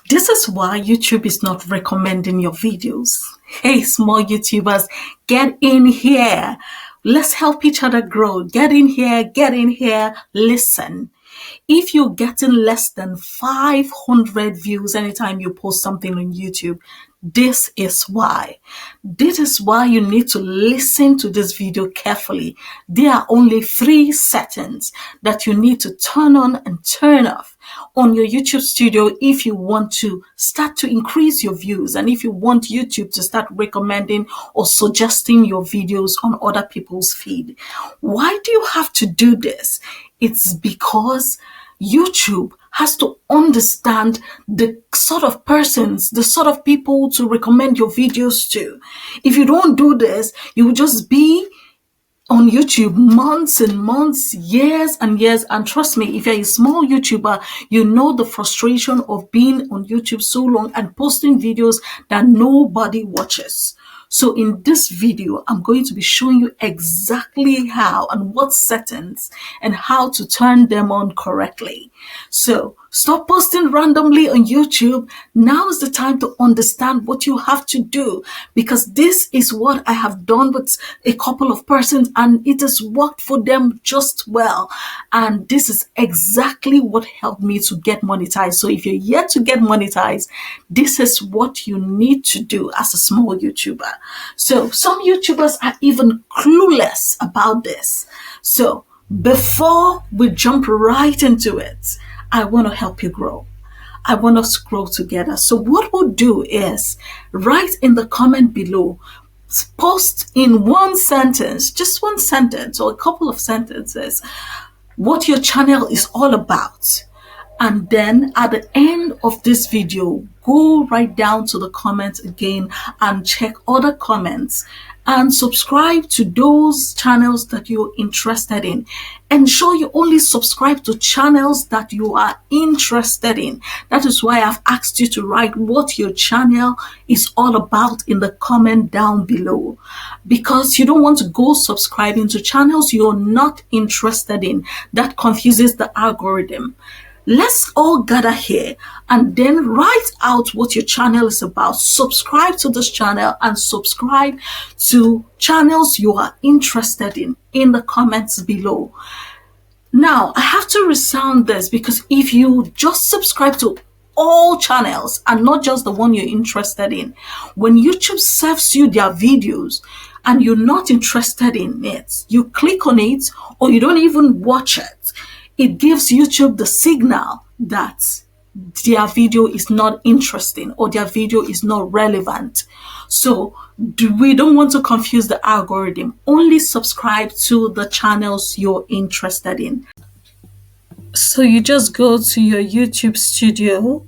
This is why YouTube is not recommending your videos. Hey, small YouTubers, get in here. Let's help each other grow. Get in here, get in here, listen. If you're getting less than 500 views anytime you post something on YouTube, this is why. This is why you need to listen to this video carefully. There are only 3 settings that you need to turn on and turn off on your YouTube studio if you want to start to increase your views and if you want YouTube to start recommending or suggesting your videos on other people's feed. Why do you have to do this? It's because YouTube has to understand the sort of persons, the sort of people to recommend your videos to. If you don't do this, you will just be on YouTube months and months, years and years. And trust me, if you're a small YouTuber, you know the frustration of being on YouTube so long and posting videos that nobody watches. So in this video, I'm going to be showing you exactly how and what settings and how to turn them on correctly. So stop posting randomly on YouTube. Now is the time to understand what you have to do, because this is what I have done with a couple of persons and it has worked for them just well. And this is exactly what helped me to get monetized. So if you're yet to get monetized, this is what you need to do as a small YouTuber. So some YouTubers are even clueless about this. So before we jump right into it, I want to help you grow. I want us to grow together. So what we'll do is write in the comment below, post in one sentence, just one sentence or a couple of sentences, what your channel is all about. And then at the end of this video, go right down to the comments again and check other comments and subscribe to those channels that you're interested in. Ensure you only subscribe to channels that you are interested in. That is why I've asked you to write what your channel is all about in the comment down below, because you don't want to go subscribing to channels you're not interested in. That confuses the algorithm. Let's all gather here and then write out what your channel is about. Subscribe to this channel and subscribe to channels you are interested in the comments below. Now, I have to resound this, because if you just subscribe to all channels and not just the one you're interested in, when YouTube serves you their videos and you're not interested in it, you click on it or you don't even watch it, it gives YouTube the signal that their video is not interesting or their video is not relevant. So we don't want to confuse the algorithm. Only subscribe to the channels you're interested in. So you just go to your YouTube studio,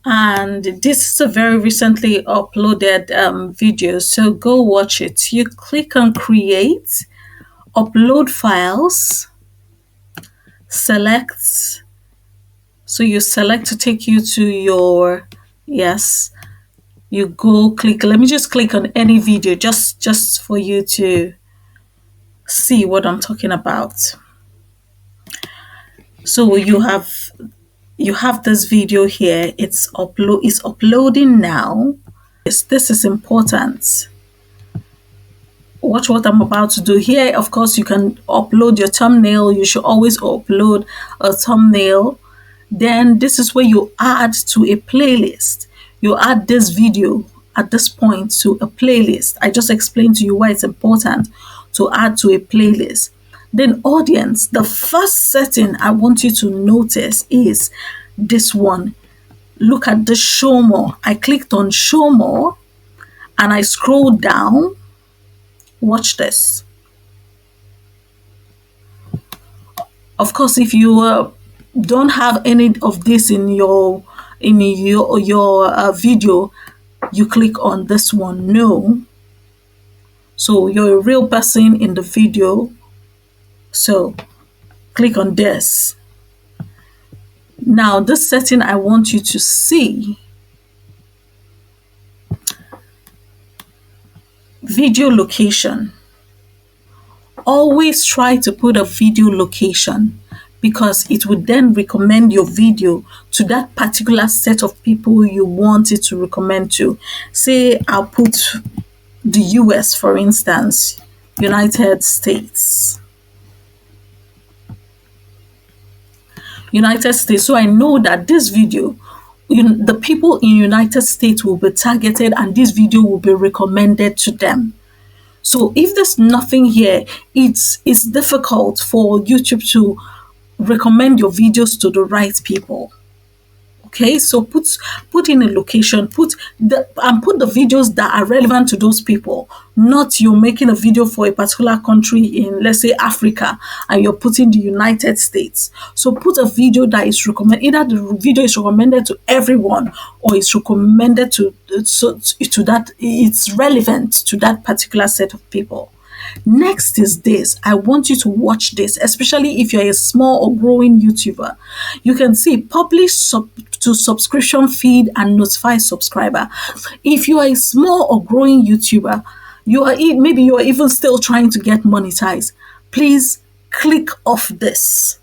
and this is a very recently uploaded video. So go watch it. You click on create, upload files, select, so you select to take you to your, yes, you go click, let me just click on any video just for you to see what I'm talking about. So you have this video here. It's uploading now. This is important. Watch what I'm about to do here. Of course, you can upload your thumbnail. You should always upload a thumbnail. Then this is where you add to a playlist. You add this video at this point to a playlist. I just explained to you why it's important to add to a playlist. Then audience, the first setting I want you to notice is this one. Look at the show more. I clicked on show more and I scrolled down. Watch this. Of course, if you don't have any of this in your video, you click on this one, no. So you're a real person in the video. So click on this. Now this setting I want you to see. Video location. Always try to put a video location, because it would then recommend your video to that particular set of people you want it to recommend to. Say I'll put the US, for instance, United States. United States. So I know that this video, the people in United States will be targeted and this video will be recommended to them. So if there's nothing here, it's difficult for YouTube to recommend your videos to the right people. Okay, so put in a location, put the videos that are relevant to those people. Not you're making a video for a particular country in, let's say, Africa, and you're putting the United States. So put a video that is recommended. Either the video is recommended to everyone, or it's recommended to that it's relevant to that particular set of people. Next is this. I want you to watch this, especially if you're a small or growing YouTuber. You can see publish to subscription feed and notify subscriber. If you are a small or growing YouTuber, maybe you are even still trying to get monetized. Please click off this.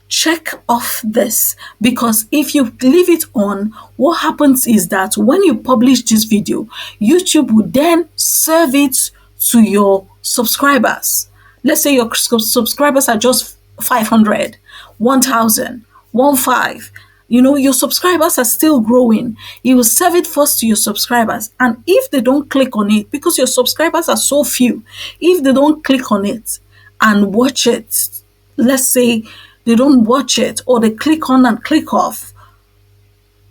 Check off this, because if you leave it on, what happens is that when you publish this video, YouTube will then serve it to your subscribers. Let's say your subscribers are just 500, 1,000, 1,500. Your subscribers are still growing. You will serve it first to your subscribers. And if they don't click on it, because your subscribers are so few, if they don't click on it and watch it, let's say they don't watch it, or they click on and click off,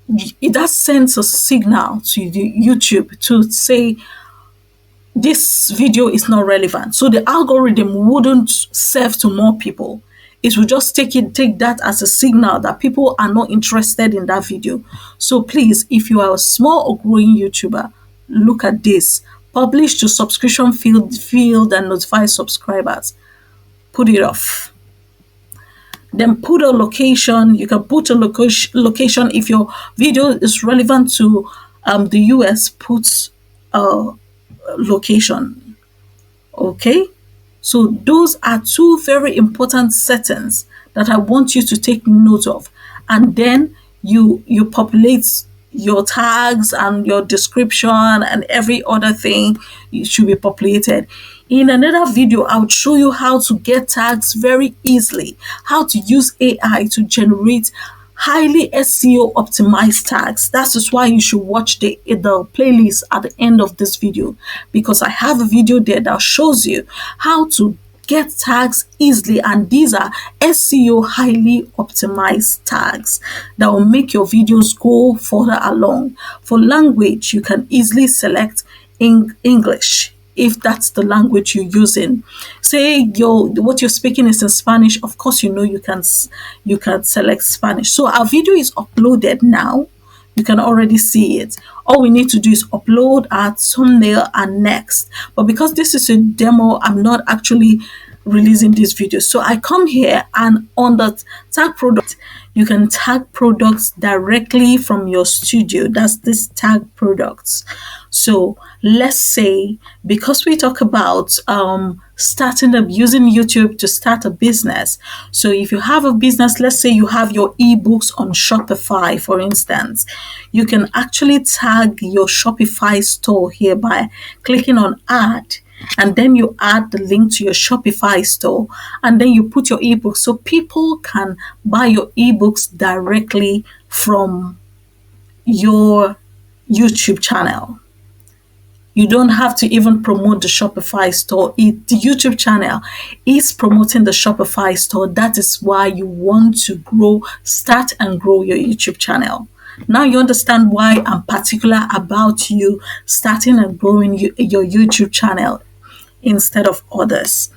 that sends a signal to the YouTube to say this video is not relevant. So the algorithm wouldn't serve to more people. It will just take that as a signal that people are not interested in that video. So please, if you are a small or growing YouTuber, look at this. Publish to subscription field and notify subscribers. Put it off. Then put a location. You can put a location if your video is relevant to the US. Put a location. Okay, so those are two very important settings that I want you to take note of. And then you populate your tags and your description and every other thing. It should be populated. In another video, I would show you how to get tags very easily, how to use AI to generate highly SEO optimized tags. That is why you should watch the playlist at the end of this video, because I have a video there that shows you how to get tags easily, and these are SEO highly optimized tags that will make your videos go further along. For language, you can easily select English if that's the language you're using. Say what you're speaking is in Spanish, of course you can select Spanish. So our video is uploaded now. You can already see it. All we need to do is upload our thumbnail and next. But because this is a demo, I'm not actually releasing this video. So I come here, and on the tag product, you can tag products directly from your studio. That's this tag products. So let's say, because we talk about starting up, using YouTube to start a business. So if you have a business, let's say you have your ebooks on Shopify, for instance, you can actually tag your Shopify store here by clicking on add. And then you add the link to your Shopify store, and then you put your ebooks, so people can buy your ebooks directly from your YouTube channel. You don't have to even promote the Shopify store. The YouTube channel is promoting the Shopify store. That is why you want to start and grow your YouTube channel. Now you understand why I'm particular about you starting and growing your YouTube channel instead of others.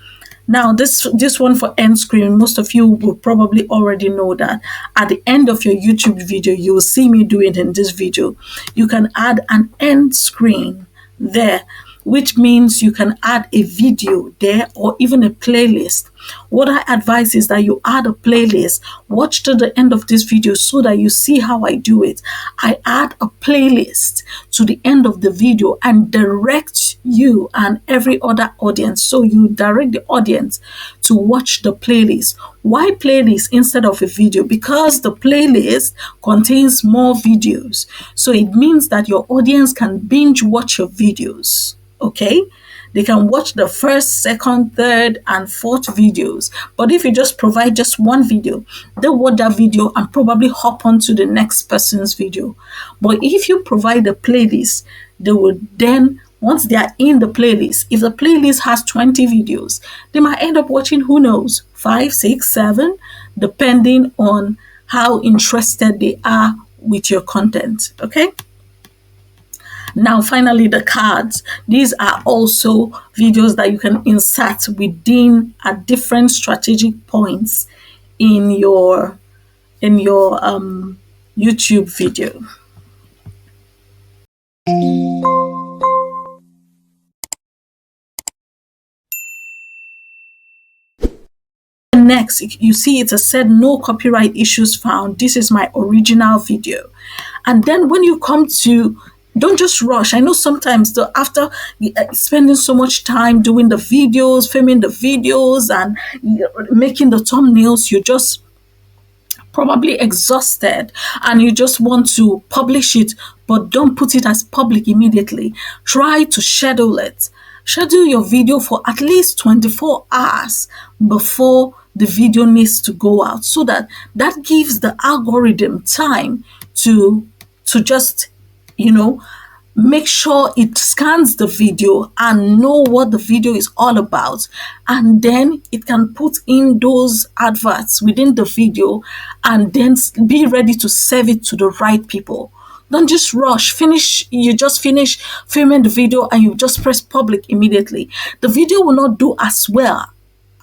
Now, this one for end screen, most of you will probably already know that at the end of your YouTube video, you will see me do it in this video. You can add an end screen there, which means you can add a video there or even a playlist. What I advise is that you add a playlist. Watch to the end of this video so that you see how I do it. I add a playlist to the end of the video and direct you and every other audience. So you direct the audience to watch the playlist. Why playlist instead of a video? Because the playlist contains more videos. So it means that your audience can binge watch your videos. Okay? They can watch the first, second, third, and fourth videos. But if you just provide just one video, they'll watch that video and probably hop on to the next person's video. But if you provide a playlist, they will then, once they are in the playlist, if the playlist has 20 videos, they might end up watching, who knows, 5, 6, 7, depending on how interested they are with your content. Okay? Now, finally, the cards. These are also videos that you can insert within at different strategic points in your YouTube video. Next, you see it has said no copyright issues found. This is my original video. And then when you come to, don't just rush. I know sometimes after spending so much time doing the videos, filming the videos, and making the thumbnails, you just probably exhausted and you just want to publish it, but don't put it as public immediately. Try to schedule it. Schedule your video for at least 24 hours before the video needs to go out, so that that gives the algorithm time to just, you know, make sure it scans the video and know what the video is all about, and then it can put in those adverts within the video and then be ready to serve it to the right people. Don't just rush. You just finish filming the video and you just press public immediately. The video will not do as well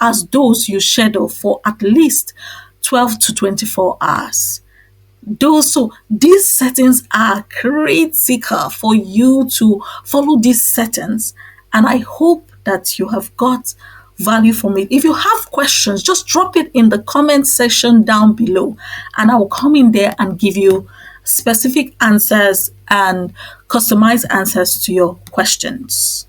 as those you schedule for at least 12 to 24 hours. These settings are critical for you to follow these settings, and I hope that you have got value from it. If you have questions, just drop it in the comment section down below, and I will come in there and give you specific answers and customized answers to your questions.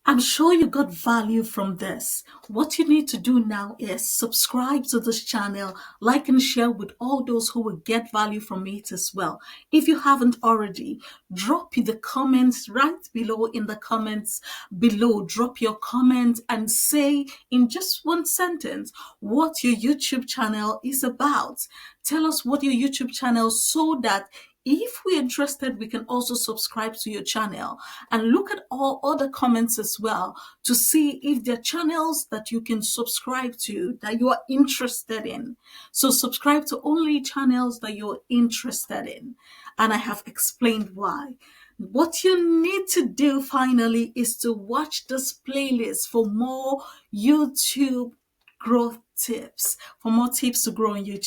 I'm sure you got value from this. What you need to do now is subscribe to this channel, like and share with all those who will get value from it as well. If you haven't already, drop the comments right below in the comments below. Drop your comment and say in just one sentence what your YouTube channel is about. Tell us what your YouTube channel, so that if we're interested, we can also subscribe to your channel, and look at all other comments as well to see if there are channels that you can subscribe to that you are interested in. So subscribe to only channels that you're interested in. And I have explained why. What you need to do finally is to watch this playlist for more YouTube growth tips, for more tips to grow on YouTube.